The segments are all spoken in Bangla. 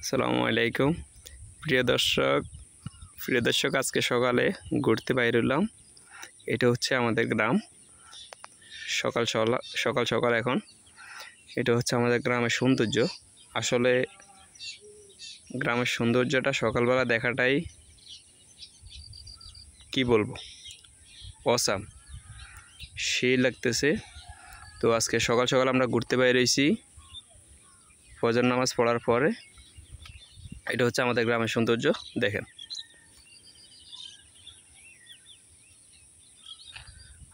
আসসালামু আলাইকুম প্রিয় দর্শক আজকে সকালে ঘুরতে বাইরে হলাম। এটা হচ্ছে আমাদের গ্রাম। সকাল সকাল এখন এটা হচ্ছে আমাদের গ্রামের সৌন্দর্য। আসলে গ্রামের সৌন্দর্যটা সকালবেলা দেখাটাই কি বলবো, অসাম, সেই লাগতেছে। তো আজকে সকাল আমরা ঘুরতে বাইরে হয়েছি ফজর নামাজ পড়ার পরে। এটা হচ্ছে আমাদের গ্রামের সৌন্দর্য, দেখেন।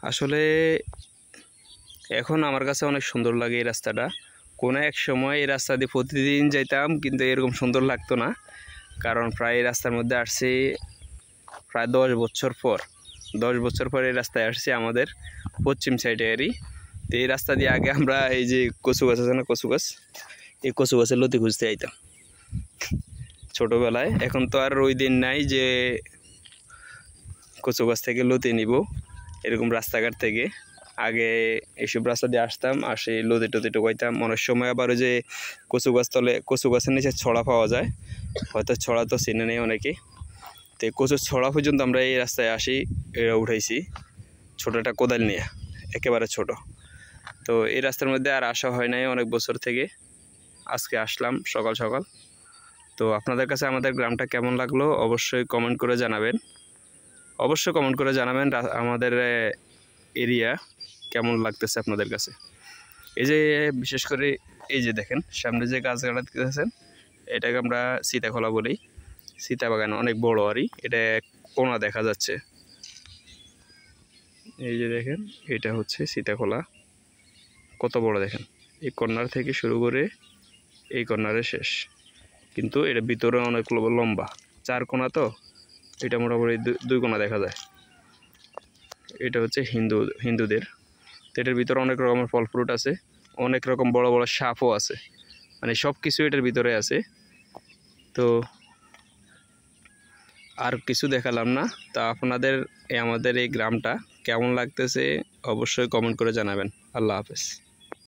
আসলে এখন আমার কাছে অনেক সুন্দর লাগে এই রাস্তাটা। কোনো এক সময় এই রাস্তা দিয়ে প্রতিদিন যাইতাম, কিন্তু এরকম সুন্দর লাগতো না, কারণ প্রায় এই রাস্তার মধ্যে আসছি প্রায় 10 বছর পর। 10 বছর পর এই রাস্তায় আসছি আমাদের পশ্চিম সাইডেরই। তো এই রাস্তা দিয়ে আগে আমরা এই যে কচু গাছ আছে না, কচু গাছ, এই কচু গাছের লতি খুঁজতে আইতাম ছোটোবেলায়। এখন তো আর ওই দিন নাই যে কচু গাছ থেকে লতি নিব এরকম রাস্তাঘাট থেকে। আগে এইসব রাস্তা দিয়ে আসতাম, আসে লতি টতি টোকাইতাম। অনেক সময় আবার ওই যে কচু গাছের নিচে ছড়া পাওয়া যায়, হয়তো ছড়া তো চিনে নেই অনেকে। তো কচুর ছড়া পর্যন্ত আমরা এই রাস্তায় আসি, এরা উঠাইছি ছোটোটা কোদাল নিয়ে, একেবারে ছোট। তো এই রাস্তার মধ্যে আর আসা হয় নাই অনেক বছর থেকে। আজকে আসলাম সকাল। তো আপনাদের কাছে আমাদের গ্রামটা কেমন লাগলো অবশ্যই কমেন্ট করে জানাবেন। আমাদের এরিয়া কেমন লাগতেছে আপনাদের কাছে। এই যে বিশেষ করে এই যে দেখেন সামনে যে গাছগাড়া দেখতেছেন, এটাকে আমরা সীতাখোলা বলি। সীতা বাগান অনেক বড় আরই, এটা কোনা দেখা যাচ্ছে। এই যে দেখেন, এটা হচ্ছে সীতাখোলা, কত বড় দেখেন। এই কর্নার থেকে শুরু করে এই কর্নারে শেষ, কিন্তু এটা ভিতরে অনেক লম্বা, 4 কোনা। তো এটা মোটামুটি 2 কোনা দেখা যায়। এটা হচ্ছে হিন্দুদের। তো এটার ভিতরে অনেক রকমের ফল ফ্রুট আছে, অনেক রকম বড় বড় সাপও আছে, মানে সব কিছু এটার ভিতরে আছে। তো আর কিছু দেখালাম না। তা আপনাদের আমাদের এই গ্রামটা কেমন লাগতেছে অবশ্যই কমেন্ট করে জানাবেন। আল্লাহ হাফেজ।